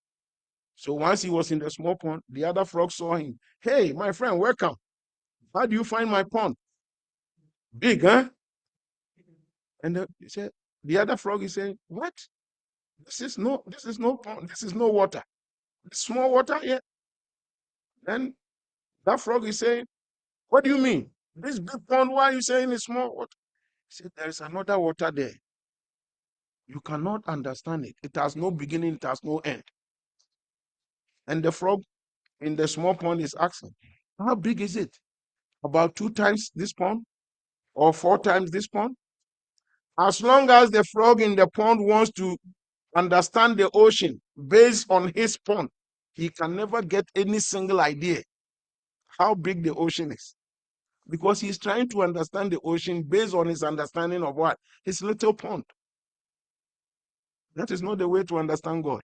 So once he was in the small pond, the other frog saw him. Hey, my friend, welcome. How do you find my pond? Big, huh? And he said, the other frog is saying, what? This is no pond. This is no water. Small water here. Then that frog is saying, what do you mean? This big pond, why are you saying it's small water? He said, there is another water there. You cannot understand it. It has no beginning, it has no end. And the frog in the small pond is asking, how big is it? About 2 times this pond or 4 times this pond? As long as the frog in the pond wants to understand the ocean based on his pond, he can never get any single idea how big the ocean is. Because he's trying to understand the ocean based on his understanding of what? His little pond. That is not the way to understand God.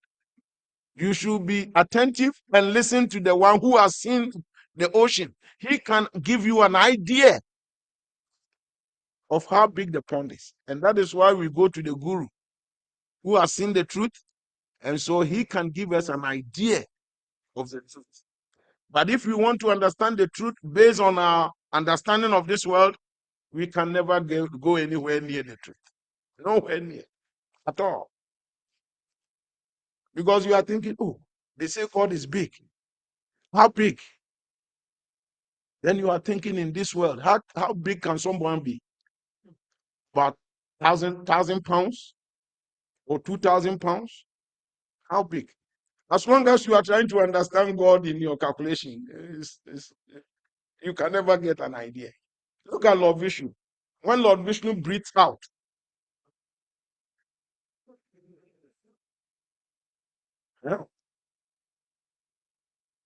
You should be attentive and listen to the one who has seen the ocean. He can give you an idea of how big the pond is. And that is why we go to the guru who has seen the truth. And so he can give us an idea of the truth. But if we want to understand the truth based on our understanding of this world, we can never go anywhere near the truth. Nowhere near at all. Because you are thinking, oh, they say God is big. How big? Then you are thinking in this world, how big can someone be? About 1,000 pounds or 2,000 pounds? How big? As long as you are trying to understand God in your calculation, you can never get an idea. Look at Lord Vishnu. When Lord Vishnu breathes out, yeah,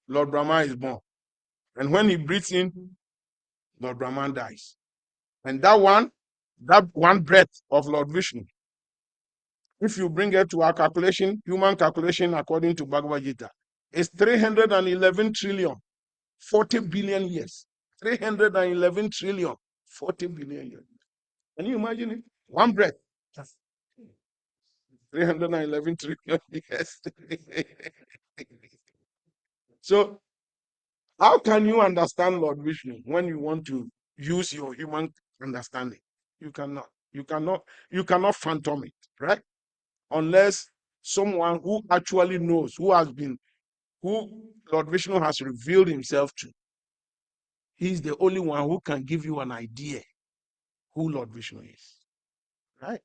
Lord Brahma is born. And when he breathes in, Lord Brahman dies. And that one breath of Lord Vishnu, if you bring it to our calculation, human calculation according to Bhagavad Gita, is 311 trillion, 40 billion years. 311 trillion, 40 billion years. Can you imagine it? One breath. 311 trillion years. So how can you understand Lord Vishnu when you want to use your human understanding? You cannot. You cannot phantom it, right? Unless someone who actually knows, who Lord Vishnu has revealed himself to. He's the only one who can give you an idea who Lord Vishnu is, right?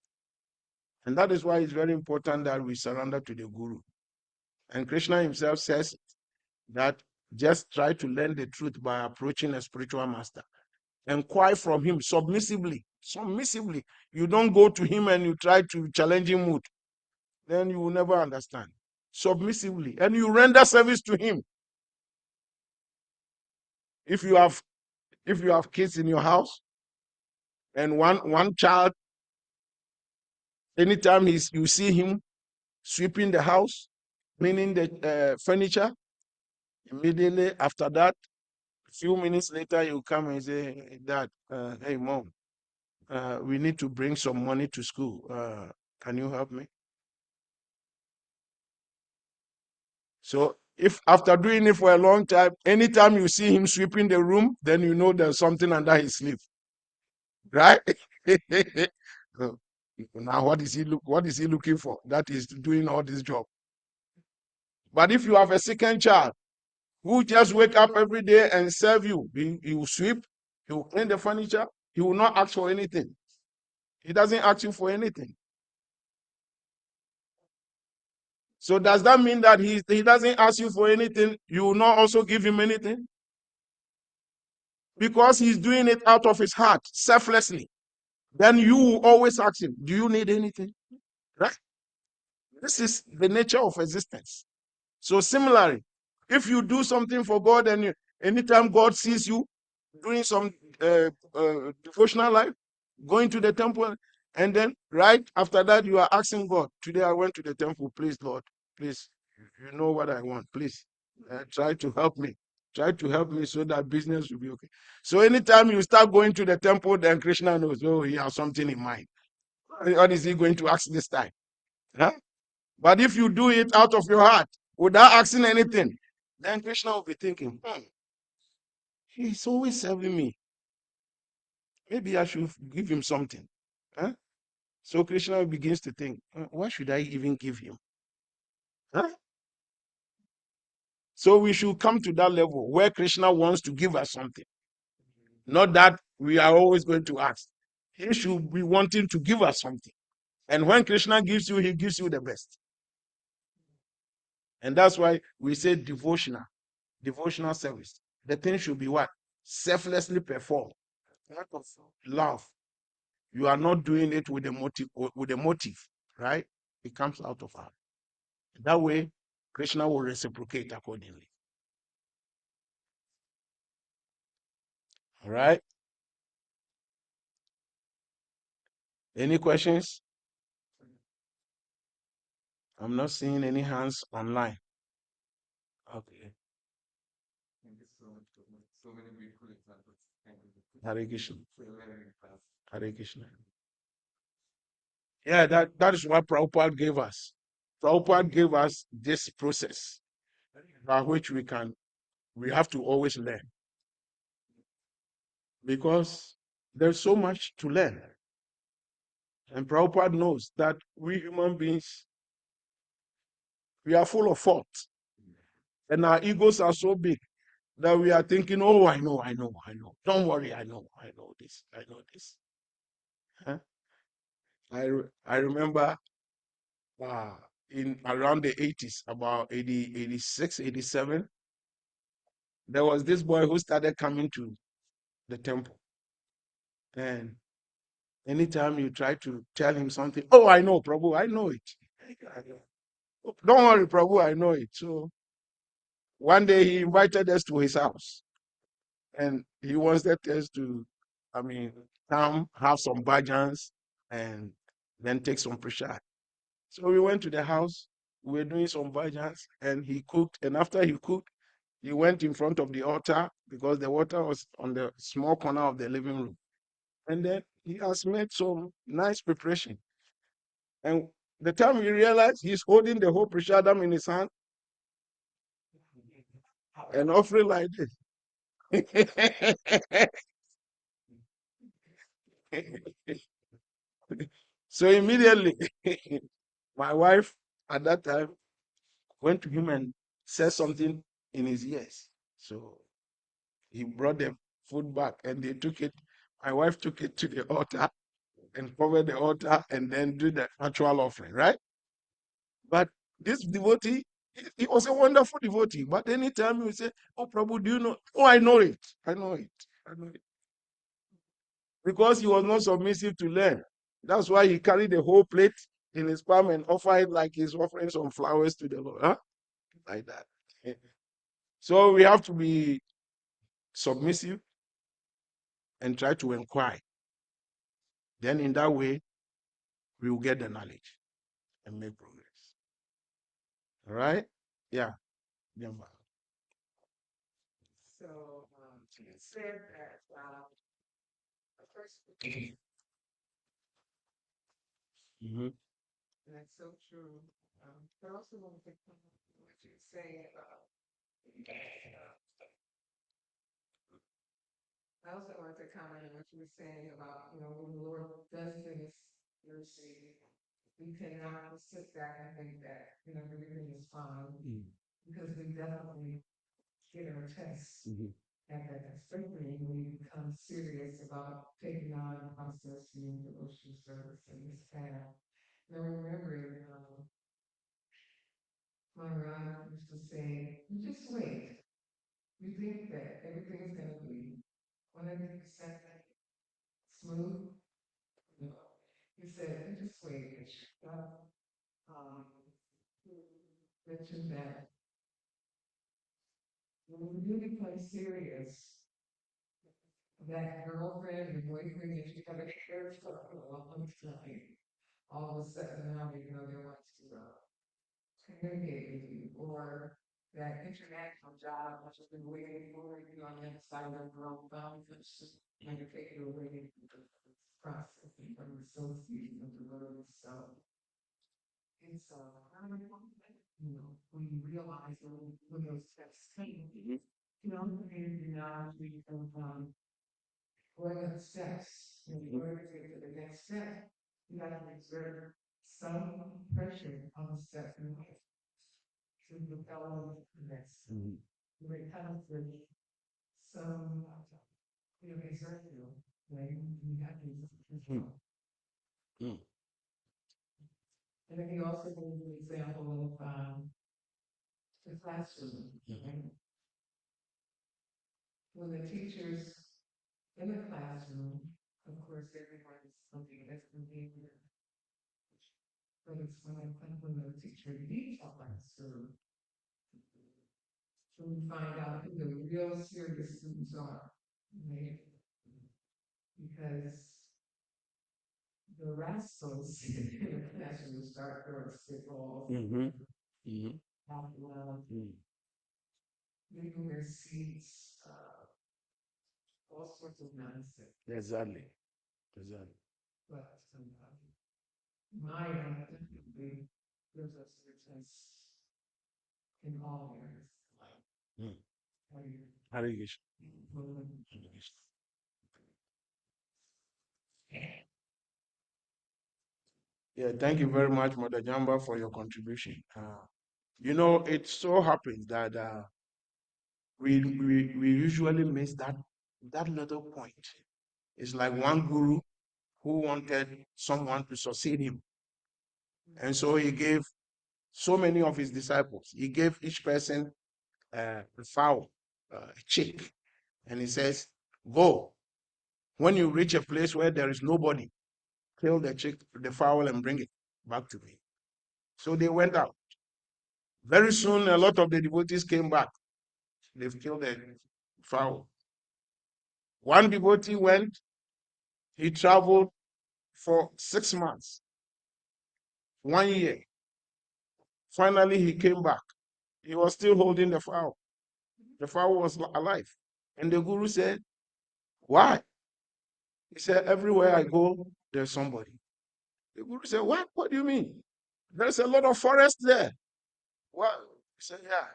And that is why it's very important that we surrender to the Guru. And Krishna himself says that just try to learn the truth by approaching a spiritual master. Inquire from him submissively. Submissively. You don't go to him and you try to challenge him mood. Then you will never understand. Submissively. And you render service to him. If you have kids in your house and one child, anytime you see him sweeping the house, cleaning the furniture, immediately after that, a few minutes later, you come and say, Dad, hey, Mom, we need to bring some money to school. Can you help me? So if after doing it for a long time, anytime you see him sweeping the room, then you know there's something under his sleeve, right? So, now what is he looking for? That is doing all this job. But if you have a second child who just wake up every day and serve you. He will sweep, he will clean the furniture, he will not ask for anything. He doesn't ask you for anything. So does that mean that he doesn't ask you for anything, you will not also give him anything? Because he's doing it out of his heart, selflessly. Then you will always ask him, do you need anything? Right? This is the nature of existence. So similarly, if you do something for God and anytime God sees you doing some devotional life, going to the temple, and then right after that you are asking God, today I went to the temple, please Lord, please, you know what I want, please try to help me. Try to help me so that business will be okay. So anytime you start going to the temple, then Krishna knows, oh, he has something in mind. What is he going to ask this time? Huh? But if you do it out of your heart without asking anything, then Krishna will be thinking, he's always serving me. Maybe I should give him something. Huh? So Krishna begins to think, what should I even give him? Huh? So we should come to that level where Krishna wants to give us something. Not that we are always going to ask. He should be wanting to give us something. And when Krishna gives you, he gives you the best. And that's why we say devotional service. The thing should be what? Selflessly performed. Out of love. You are not doing it with a motive, right? It comes out of heart. That way, Krishna will reciprocate accordingly. All right. Any questions? I'm not seeing any hands online. Okay. Hare Krishna. Hare Krishna. Yeah, that is what Prabhupada gave us. Prabhupada gave us this process by which we have to always learn. Because there's so much to learn. And Prabhupada knows that we human beings, we are full of faults. And our egos are so big that we are thinking, oh, I know. Don't worry, I know this. Huh? I remember in around the 80s, about 80, 86, 87, there was this boy who started coming to the temple. And anytime you try to tell him something, oh, I know, Prabhu, I know it. Don't worry, Prabhu, I know it. So one day he invited us to his house and he wanted us to, come have some bhajans and then take some prasad. So we went to the house, we were doing some bhajans and he cooked. And after he cooked, he went in front of the altar because the altar was on the small corner of the living room. And then he has made some nice preparation. And the time we realized he's holding the whole prashadam in his hand and offering like this. So immediately, my wife at that time went to him and said something in his ears. So he brought the food back and they took it. My wife took it to the altar and covered the altar and then do the actual offering, right? But this devotee, he was a wonderful devotee. But anytime you say, oh, Prabhu, do you know? Oh, I know it. I know it. I know it. Because he was not submissive to learn. That's why he carried the whole plate in his palm and offered it like he's offering some flowers to the Lord. Huh? Like that. So we have to be submissive and try to inquire. Then in that way, we will get the knowledge and make progress. All right? Yeah. Yeah. So you said that the first, Mhm. that's so true. But also want to come up with what you say about. I also wanted to comment on what you were saying about, when the Lord does things, mercy, we cannot sit back and think that, everything is fine, because we definitely get our tests. Mhm. And that strengthening, we become serious about taking on processing devotion service in this path. Now remembering, my Ryan used to say, "You just wait. You think that everything's going to be 100% smooth? No." He said, "You just wait." God um, mentioned that when you really become serious, that girlfriend or boyfriend that you haven't cared for a long time, all of a sudden now they know they want to communicate with you, or that international job that you've been waiting for, you on the other side of the world, found that's just kind of take it away from the process and from the associates of the world. So it's you know, when you realize when those steps came, you know, and you know, we can going up steps, in order to get to the next step, you have to exert some pressure on the step in life to propel on the next. When it comes with some, you know, exertion, right? You have to exert. Mm. And then he also gave an example of the classroom, right? When the teachers in the classroom, of course, everyone is something that's behavior. But it's when the teacher leaves the classroom, so we find out who the real serious students are, right? Because the rascals in the classroom start throwing spitballs, leaving their seats, all sorts of nonsense. Exactly. Exactly. But my definitely gives us success in all areas. Mm. How do you? Hare Krishna. Yeah, thank you very much, Mother Jamba, for your contribution. You know, it so happens that we usually miss that little point. It's like one guru who wanted someone to succeed him, and so he gave so many of his disciples. He gave each person a fowl, a chick, and he says, "Go. When you reach a place where there is nobody, kill the chick, the fowl, and bring it back to me." So they went out. Very soon, a lot of the devotees came back. They've killed the fowl. One devotee went, he traveled for 6 months, 1 year. Finally, he came back. He was still holding the fowl. The fowl was alive. And the guru said, "Why?" He said, "Everywhere I go, there's somebody." The guru said, "What? What do you mean? There's a lot of forest there." What? He said, "Yeah.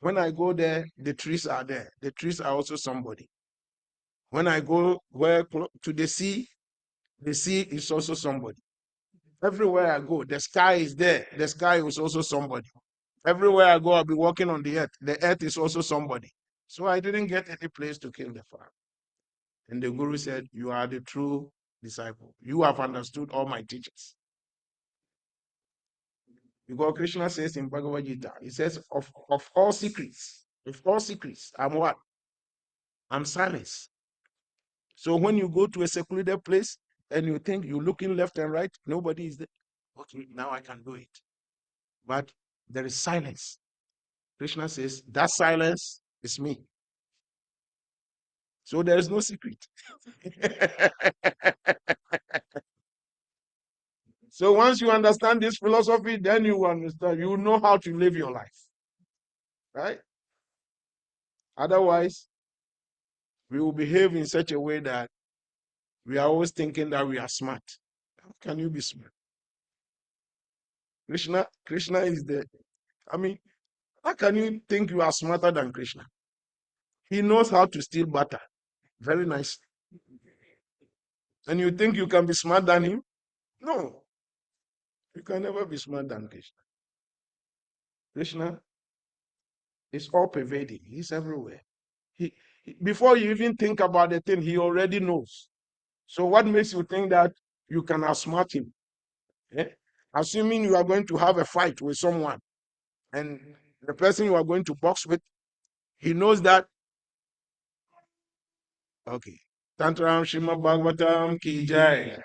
When I go there, the trees are there. The trees are also somebody. When I go to the sea is also somebody. Everywhere I go, the sky is there. The sky is also somebody. Everywhere I go, I'll be walking on the earth. The earth is also somebody. So I didn't get any place to kill the fowl." And the guru said, "You are the true disciple. You have understood all my teachings." Because Krishna says in Bhagavad Gita, he says, of all secrets, I'm what? I'm silence. So when you go to a secluded place and you think you're looking left and right, nobody is there. Okay, now I can do it. But there is silence. Krishna says, that silence is me. So there is no secret. So once you understand this philosophy, then you understand, you know how to live your life. Right? Otherwise, we will behave in such a way that we are always thinking that we are smart. How can you be smart? Krishna is the, I mean, how can you think you are smarter than Krishna? He knows how to steal butter very nice. And you think you can be smart than him? No, you can never be smart than Krishna. Krishna It's all pervading. He's everywhere. Before you even think about the thing, he already knows. So what makes you think that you can outsmart him? Eh? Assuming you are going to have a fight with someone, and the person you are going to box with, he knows that. Okay. Tantram Shrimad Bhagavatam ki jai.